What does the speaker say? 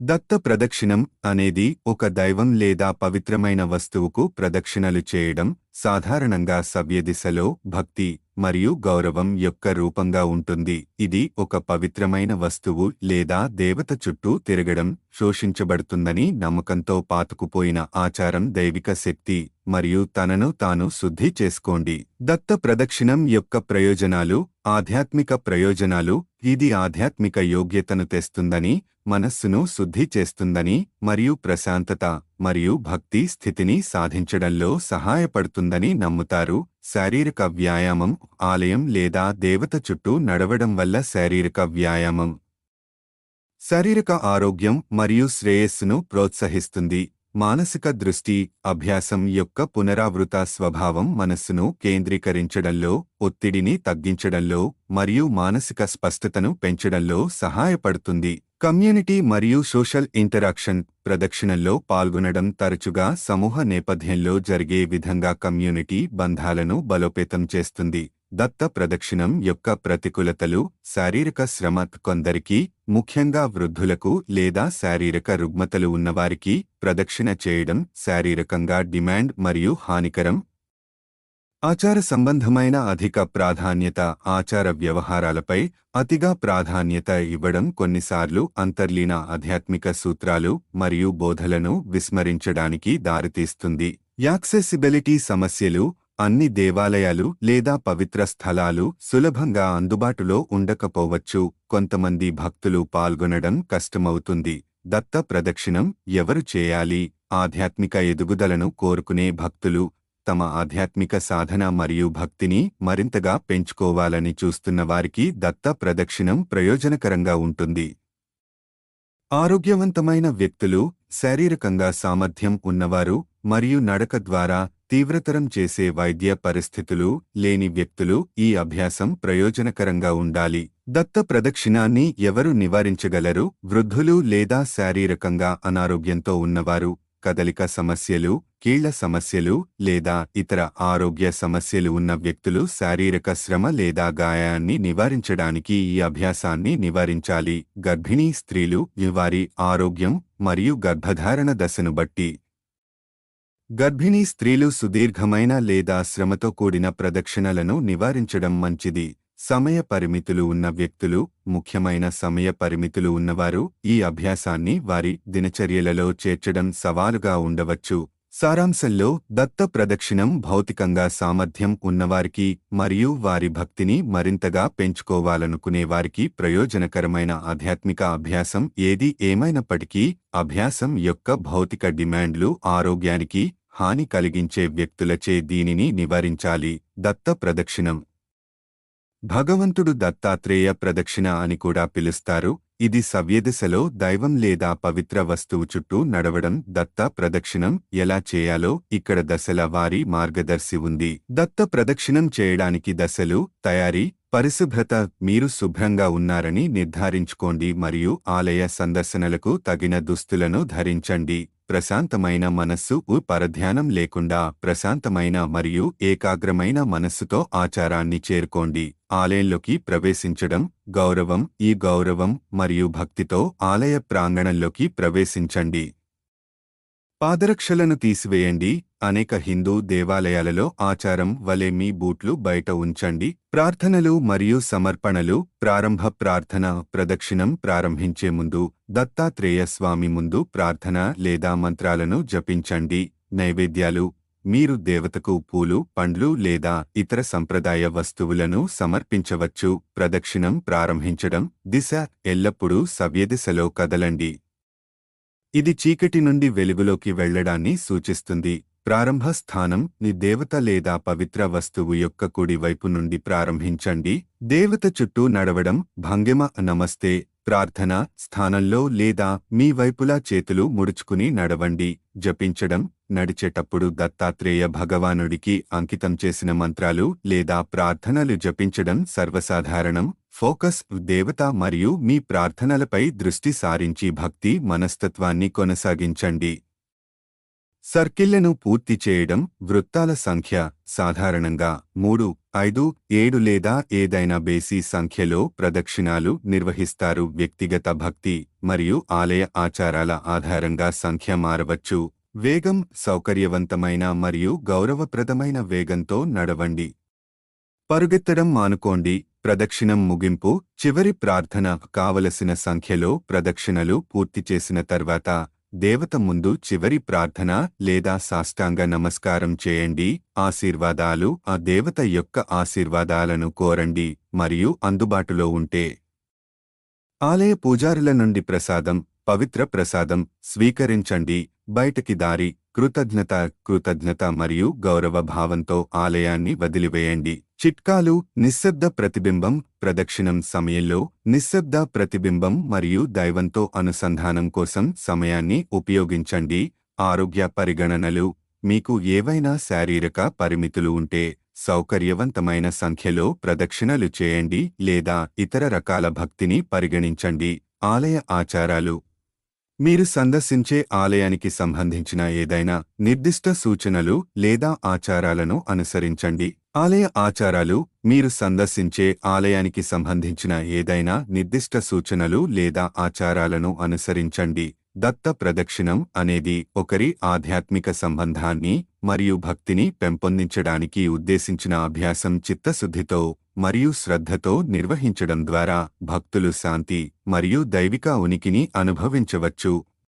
దత్త ప్రదక్షిణం అనేది ఒక దైవం లేదా పవిత్రమైన వస్తువుకు ప్రదక్షిణలు చేయడం, సాధారణంగా సవ్యదిశలో భక్తి మరియు గౌరవం యొక్క రూపంగా ఉంటుంది. ఇది ఒక పవిత్రమైన వస్తువు లేదా దేవత చుట్టూ తిరగడం శోషించబడుతుందని నమ్మకంతో పాతుకుపోయిన ఆచారం. దైవిక శక్తి మరియు తనను తాను శుద్ధి చేసుకోండి. దత్త ప్రదక్షిణం యొక్క ప్రయోజనాలు. ఆధ్యాత్మిక ప్రయోజనాలు. ఇది ఆధ్యాత్మిక యోగ్యతను తెస్తుందని, మనస్సును శుద్ధి చేస్తుందని మరియు ప్రశాంతత మరియు భక్తి స్థితిని సాధించడంలో సహాయపడుతుందని నమ్ముతారు. శారీరక వ్యాయామం. ఆలయం లేదా దేవత చుట్టూ నడవడం వల్ల శారీరక వ్యాయామం శారీరక ఆరోగ్యం మరియు శ్రేయస్సును ప్రోత్సహిస్తుంది. మానసిక దృష్టి. అభ్యాసం యొక్క పునరావృత స్వభావం మనస్సును కేంద్రీకరించడంలో, ఒత్తిడిని తగ్గించడంలో మరియు మానసిక స్పష్టతను పెంచడంలో సహాయపడుతుంది. కమ్యూనిటీ మరియు సోషల్ ఇంటరాక్షన్. ప్రదక్షిణల్లో పాల్గొనడం తరచుగా సమూహ నేపథ్యంలో జరిగే విధంగా కమ్యూనిటీ బంధాలను బలోపేతం చేస్తుంది. దత్త ప్రదక్షిణం యొక్క ప్రతికూలతలు. శారీరక శ్రమ. కొందరికి, ముఖ్యంగా వృద్ధులకు లేదా శారీరక రుగ్మతలు ఉన్నవారికి ప్రదక్షిణ చేయడం శారీరకంగా డిమాండ్ మరియు హానికరం. ఆచార సంబంధమైన అధిక ప్రాధాన్యత. ఆచార వ్యవహారాలపై అతిగా ప్రాధాన్యత ఇవ్వడం కొన్నిసార్లు అంతర్లీన ఆధ్యాత్మిక సూత్రాలు మరియు బోధలను విస్మరించడానికి దారితీస్తుంది. యాక్సెసిబిలిటీ సమస్యలు. అన్ని దేవాలయాలు లేదా పవిత్ర స్థలాలు సులభంగా అందుబాటులో ఉండకపోవచ్చు. కొంతమంది భక్తులు పాల్గొనడం కష్టమవుతుంది. దత్త ప్రదక్షిణం ఎవరు చేయాలి? ఆధ్యాత్మిక ఎదుగుదలను కోరుకునే భక్తులు, తమ ఆధ్యాత్మిక సాధన మరియు భక్తిని మరింతగా పెంచుకోవాలని చూస్తున్న వారికి దత్త ప్రదక్షిణం ప్రయోజనకరంగా ఉంటుంది. ఆరోగ్యవంతమైన వ్యక్తులు, శారీరకంగా సామర్థ్యం ఉన్నవారు మరియు నడక ద్వారా తీవ్రతరం చేసే వైద్య పరిస్థితులు లేని వ్యక్తులు ఈ అభ్యాసం ప్రయోజనకరంగా ఉండాలి. దత్త ప్రదక్షిణాన్ని ఎవరు నివారించగలరు? వృద్ధులు లేదా శారీరకంగా అనారోగ్యంతో ఉన్నవారు, కదలిక సమస్యలు, కీళ్ల సమస్యలు లేదా ఇతర ఆరోగ్య సమస్యలు ఉన్న వ్యక్తులు శారీరక శ్రమ లేదా గాయాన్ని నివారించడానికి ఈ అభ్యాసాన్ని నివారించాలి. గర్భిణీ స్త్రీలు వారి ఆరోగ్యం మరియు గర్భధారణ దశను బట్టి. గర్భిణీ స్త్రీలు సుదీర్ఘమైన లేదా శ్రమతో కూడిన ప్రదక్షిణలను నివారించడం మంచిది. సమయ పరిమితులు ఉన్న వ్యక్తులు, ముఖ్యమైన సమయ పరిమితులు ఉన్నవారు ఈ అభ్యాసాన్ని వారి దినచర్యలలో చేర్చడం సవాలుగా ఉండవచ్చు. సారాంశంలో, దత్త ప్రదక్షిణం భౌతికంగా సామర్థ్యం ఉన్నవారికి మరియు వారి భక్తిని మరింతగా పెంచుకోవాలనుకునే వారికి ప్రయోజనకరమైన ఆధ్యాత్మిక అభ్యాసం. ఏది ఏమైనప్పటికీ, అభ్యాసం యొక్క భౌతిక డిమాండ్లు ఆరోగ్యానికి హాని కలిగించే వ్యక్తులచే దీనిని నివారించాలి. దత్త ప్రదక్షిణం భగవంతుడు దత్తాత్రేయ ప్రదక్షిణ అని కూడా పిలుస్తారు. ఇది సవ్యదిశలో దైవం లేదా పవిత్ర వస్తువు చుట్టూ నడవడం. దత్త ప్రదక్షిణం ఎలా చేయాలో ఇక్కడ దశల వారీ మార్గదర్శి ఉంది. దత్త ప్రదక్షిణం చేయడానికి దశలు. తయారీ. పరిశుభ్రత. మీరు శుభ్రంగా ఉన్నారని నిర్ధారించుకోండి మరియు ఆలయ సందర్శనలకు తగిన దుస్తులను ధరించండి. ప్రశాంతమైన మనస్సు. పరధ్యానం లేకుండా ప్రశాంతమైన మరియు ఏకాగ్రమైన మనస్సుతో ఆచారాన్ని చేరుకోండి. ఆలయంలోకి ప్రవేశించడం. గౌరవం. ఈ గౌరవం మరియు భక్తితో ఆలయ ప్రాంగణంలోకి ప్రవేశించండి. పాదరక్షలను తీసివేయండి. అనేక హిందూ దేవాలయాలలో ఆచారం వలె మీ బూట్లు బయట ఉంచండి. ప్రార్థనలు మరియు సమర్పణలు. ప్రారంభ ప్రార్థన. ప్రదక్షిణం ప్రారంభించే ముందు దత్తాత్రేయ స్వామి ముందు ప్రార్థన లేదా మంత్రాలను జపించండి. నైవేద్యాలు. మీరు దేవతకు పూలు, పండ్లు లేదా ఇతర సంప్రదాయ వస్తువులను సమర్పించవచ్చు. ప్రదక్షిణం ప్రారంభించడం. దిశ. ఎల్లప్పుడూ సవ్యదిశలో కదలండి. ఇది చీకటి నుండి వెలుగులోకి వెళ్లడాన్ని సూచిస్తుంది. ప్రారంభ స్థానం. ని దేవత లేదా పవిత్ర వస్తువు యొక్క కుడి వైపు నుండి ప్రారంభించండి. దేవత చుట్టూ నడవడం. భంగిమ. నమస్తే. ప్రార్థన స్థానంలో లేదా మీ వైపులా చేతులు ముడుచుకుని నడవండి. జపించడం. నడిచేటప్పుడు దత్తాత్రేయ భగవానుడికి అంకితం చేసిన మంత్రాలు లేదా ప్రార్థనలు జపించడం సర్వసాధారణం. ఫోకస్. దేవత మరియు మీ ప్రార్థనలపై దృష్టి సారించి భక్తి మనస్తత్వాన్ని కొనసాగించండి. సర్కిళ్లను పూర్తి చేయడం. వృత్తాల సంఖ్య సాధారణంగా 3, 5, 7 లేదా ఏదైనా బేసి సంఖ్యలో ప్రదక్షిణాలు నిర్వహిస్తారు. వ్యక్తిగత భక్తి మరియు ఆలయ ఆచారాల ఆధారంగా సంఖ్య మారవచ్చు. వేగం సౌకర్యవంతమైన మరియు గౌరవప్రదమైన వేగంతో నడవండి. పరుగెత్తడం మానుకోండి. ప్రదక్షిణం ముగింపు చివరి ప్రార్థన. కావలసిన సంఖ్యలో ప్రదక్షిణలు పూర్తి చేసిన తర్వాత దేవత ముందు చివరి ప్రార్థన లేదా సాష్టాంగ నమస్కారం చేయండి. ఆశీర్వాదాలు. ఆ దేవత యొక్క ఆశీర్వాదాలను కోరండి మరియు అందుబాటులో ఉంటే ఆలయ పూజారుల నుండి ప్రసాదం, పవిత్ర ప్రసాదం స్వీకరించండి. బయటకి దారి. కృతజ్ఞత మరియు గౌరవ భావంతో ఆలయాన్ని వదిలివేయండి. చిట్కాలు. నిశ్శబ్ద ప్రతిబింబం. ప్రదక్షిణం సమయంలో నిశ్శబ్ద ప్రతిబింబం మరియు దైవంతో అనుసంధానం కోసం సమయాన్ని ఉపయోగించండి. ఆరోగ్య పరిగణనలు. మీకు ఏవైనా శారీరక పరిమితులు ఉంటే సౌకర్యవంతమైన సంఖ్యలో ప్రదక్షిణలు చేయండి లేదా ఇతర రకాల భక్తిని పరిగణించండి. ఆలయ ఆచారాలు. మీరు సందర్శించే ఆలయానికి సంబంధించిన ఏదైనా నిర్దిష్ట సూచనలు లేదా ఆచారాలను అనుసరించండి. ఆలయ ఆచారాలు. మీరు సందర్శించే ఆలయానికి సంబంధించిన ఏదైనా నిర్దిష్ట సూచనలు లేదా ఆచారాలను అనుసరించండి. దత్త ప్రదక్షిణం అనేది ఒకరి ఆధ్యాత్మిక సంబంధాన్ని మరియు భక్తిని పెంపొందించడానికి ఉద్దేశించిన అభ్యాసం. చిత్తశుద్ధితో మరియు శ్రద్ధతో నిర్వహించడం ద్వారా భక్తులు శాంతి మరియు దైవిక ఉనికిని అనుభవించవచ్చు.